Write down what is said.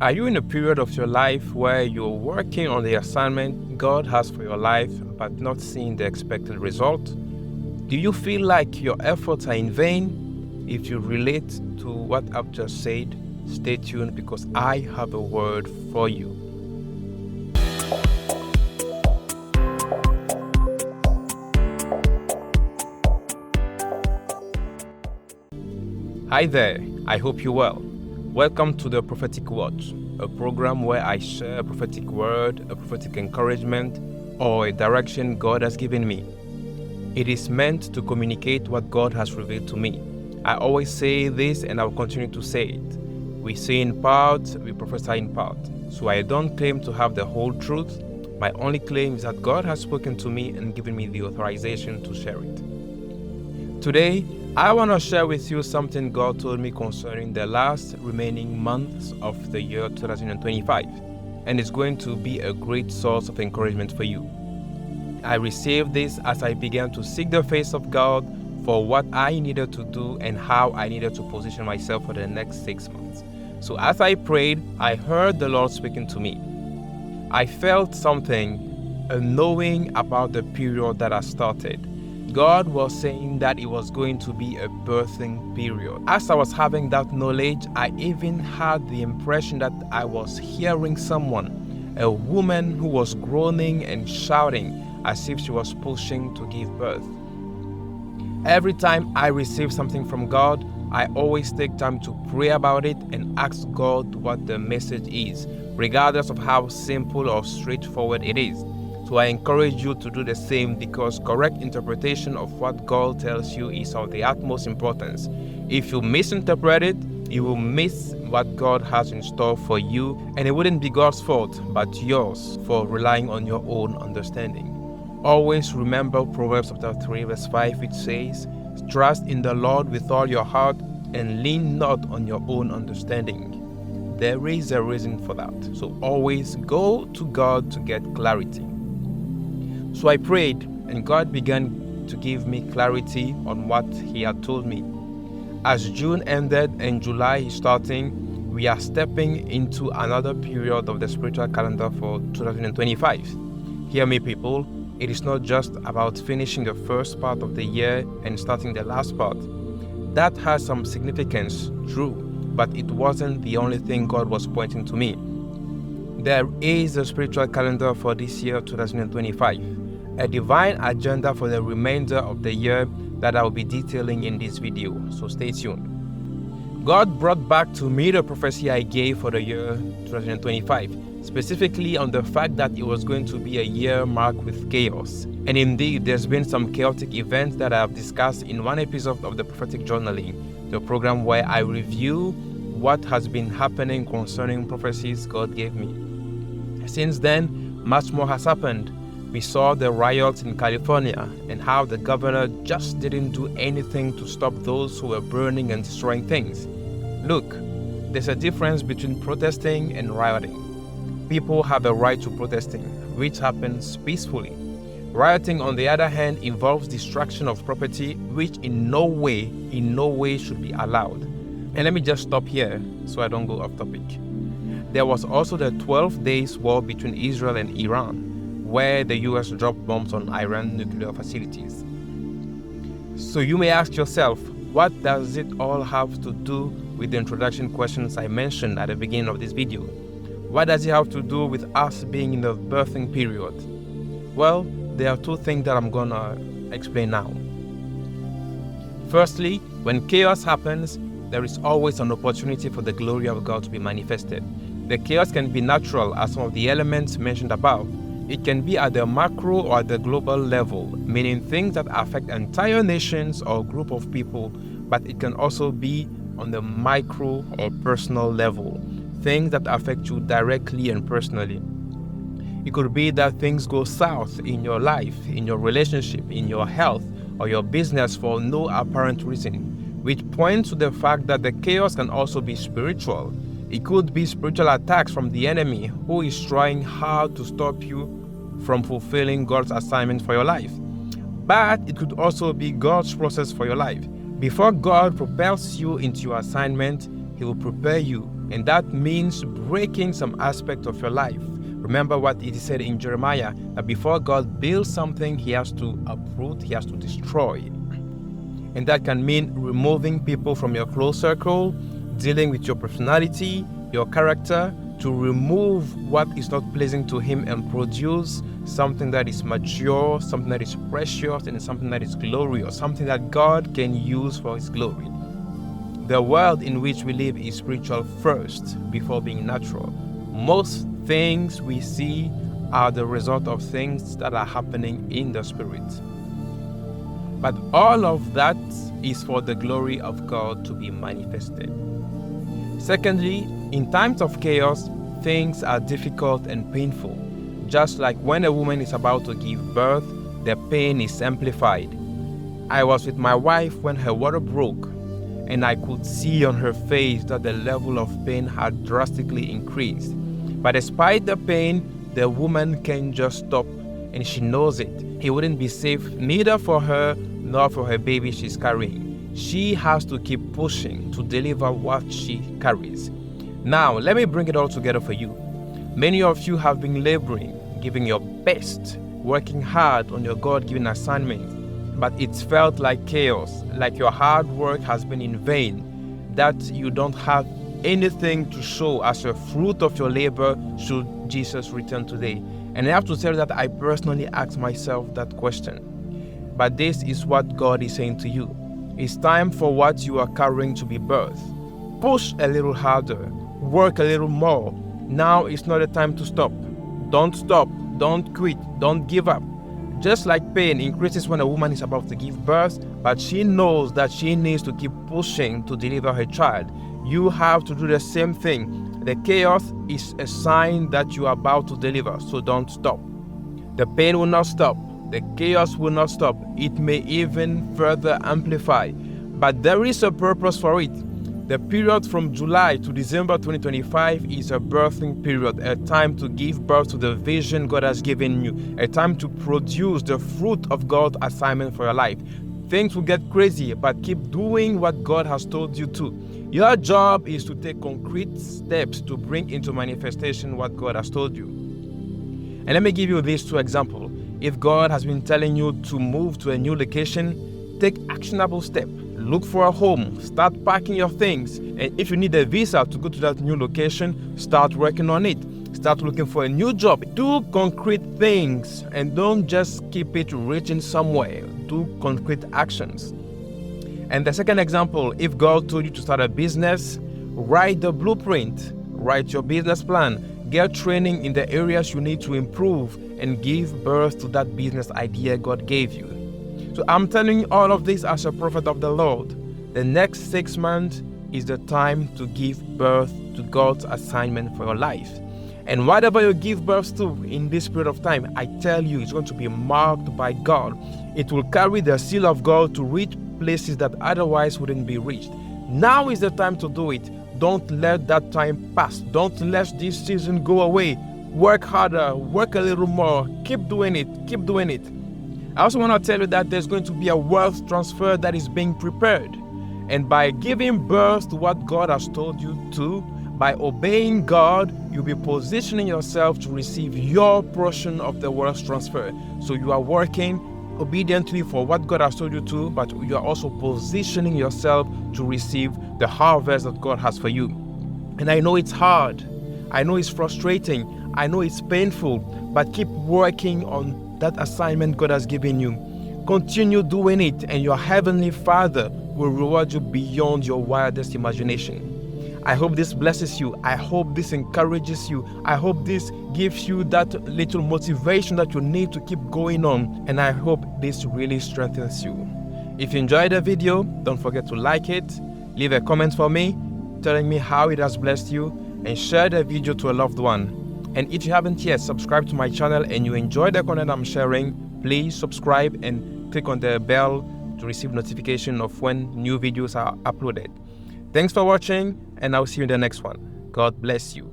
Are you in a period of your life where you're working on the assignment God has for your life but not seeing the expected result? Do you feel like your efforts are in vain? If you relate to what I've just said, stay tuned because I have a word for you. Hi there, I hope you're well. Welcome to the Prophetic Watch, a program where I share a prophetic word, a prophetic encouragement, or a direction God has given me. It is meant to communicate what God has revealed to me. I always say this and I'll continue to say it. We say in part, we prophesy in part. So I don't claim to have the whole truth. My only claim is that God has spoken to me and given me the authorization to share it. Today, I want to share with you something God told me concerning the last remaining months of the year 2025, and it's going to be a great source of encouragement for you. I received this as I began to seek the face of God for what I needed to do and how I needed to position myself for the next 6 months. So as I prayed, I heard the Lord speaking to me. I felt something, a knowing about the period that has started. God was saying that it was going to be a birthing period. As I was having that knowledge, I even had the impression that I was hearing someone, a woman who was groaning and shouting as if she was pushing to give birth. Every time I receive something from God, I always take time to pray about it and ask God what the message is, regardless of how simple or straightforward it is. So I encourage you to do the same because correct interpretation of what God tells you is of the utmost importance. If you misinterpret it, you will miss what God has in store for you, and it wouldn't be God's fault, but yours for relying on your own understanding. Always remember Proverbs chapter 3 verse 5, which says, "Trust in the Lord with all your heart and lean not on your own understanding." There is a reason for that. So always go to God to get clarity. So I prayed, and God began to give me clarity on what He had told me. As June ended and July is starting, we are stepping into another period of the spiritual calendar for 2025. Hear me, people, it is not just about finishing the first part of the year and starting the last part. That has some significance, true, but it wasn't the only thing God was pointing to me. There is a spiritual calendar for this year 2025. A divine agenda for the remainder of the year that I will be detailing in this video, so stay tuned. God brought back to me the prophecy I gave for the year 2025, specifically on the fact that it was going to be a year marked with chaos. And indeed, there's been some chaotic events that I have discussed in one episode of the Prophetic Journaling, the program where I review what has been happening concerning prophecies God gave me. Since then, much more has happened. We saw the riots in California and how the governor just didn't do anything to stop those who were burning and destroying things. Look, there's a difference between protesting and rioting. People have a right to protesting, which happens peacefully. Rioting, on the other hand, involves destruction of property, which in no way should be allowed. And let me just stop here so I don't go off topic. There was also the 12 days war between Israel and Iran, where the US dropped bombs on Iran nuclear facilities. So you may ask yourself, what does it all have to do with the introduction questions I mentioned at the beginning of this video? What does it have to do with us being in the birthing period? Well, there are two things that I'm gonna explain now. Firstly, when chaos happens, there is always an opportunity for the glory of God to be manifested. The chaos can be natural as some of the elements mentioned above. It can be at the macro or at the global level, meaning things that affect entire nations or group of people, but it can also be on the micro or personal level, things that affect you directly and personally. It could be that things go south in your life, in your relationship, in your health, or your business for no apparent reason, which points to the fact that the chaos can also be spiritual. It could be spiritual attacks from the enemy who is trying hard to stop you from fulfilling God's assignment for your life. But it could also be God's process for your life. Before God propels you into your assignment, He will prepare you And that means breaking some aspect of your life. Remember what it said in Jeremiah, that before God builds something, he has to uproot, he has to destroy. And that can mean removing people from your close circle, dealing with your personality, your character, to remove what is not pleasing to him and produce something that is mature, something that is precious, and something that is glorious, something that God can use for his glory. The world in which we live is spiritual first before being natural. Most things we see are the result of things that are happening in the spirit. But all of that is for the glory of God to be manifested. Secondly, in times of chaos, things are difficult and painful. Just like when a woman is about to give birth, the pain is amplified. I was with my wife when her water broke, and I could see on her face that the level of pain had drastically increased. But despite the pain, the woman can just stop, and she knows it. It wouldn't be safe neither for her nor for her baby she's carrying. She has to keep pushing to deliver what she carries. Now, let me bring it all together for you. Many of you have been laboring, giving your best, working hard on your God-given assignment, but it's felt like chaos, like your hard work has been in vain, that you don't have anything to show as a fruit of your labor should Jesus return today. And I have to tell you that I personally asked myself that question. But this is what God is saying to you. It's time for what you are carrying to be birthed. Push a little harder, work a little more. Now is not a time to stop. Don't stop, don't quit, don't give up. Just like pain increases when a woman is about to give birth, but she knows that she needs to keep pushing to deliver her child, you have to do the same thing. The chaos is a sign that you are about to deliver, so don't stop. The pain will not stop. The chaos will not stop. It may even further amplify. But there is a purpose for it. The period from July to December 2025 is a birthing period, a time to give birth to the vision God has given you, a time to produce the fruit of God's assignment for your life. Things will get crazy, but keep doing what God has told you to. Your job is to take concrete steps to bring into manifestation what God has told you. And let me give you these two examples. If God has been telling you to move to a new location, take actionable steps. Look for a home, start packing your things, and if you need a visa to go to that new location, start working on it. Start looking for a new job. Do concrete things and don't just keep it written somewhere. Do concrete actions. And the second example, if God told you to start a business, write the blueprint, write your business plan, get training in the areas you need to improve, and give birth to that business idea God gave you. So I'm telling you all of this as a prophet of the Lord. The next 6 months is the time to give birth to God's assignment for your life. And whatever you give birth to in this period of time, I tell you, it's going to be marked by God. It will carry the seal of God to reach places that otherwise wouldn't be reached. Now is the time to do it. Don't let that time pass. Don't let this season go away. Work harder, work a little more. Keep doing it, keep doing it. I also want to tell you that there's going to be a wealth transfer that is being prepared. And by giving birth to what God has told you to, by obeying God, you'll be positioning yourself to receive your portion of the wealth transfer. So you are working obediently for what God has told you to, but you are also positioning yourself to receive the harvest that God has for you. And I know it's hard. I know it's frustrating. I know it's painful, but keep working on that assignment God has given you. Continue doing it, and your Heavenly Father will reward you beyond your wildest imagination. I hope this blesses you. I hope this encourages you. I hope this gives you that little motivation that you need to keep going on. And I hope this really strengthens you. If you enjoyed the video, don't forget to like it, leave a comment for me, telling me how it has blessed you, and share the video to a loved one. And if you haven't yet subscribed to my channel and you enjoy the content I'm sharing, please subscribe and click on the bell to receive notification of when new videos are uploaded. Thanks for watching, and I'll see you in the next one. God bless you.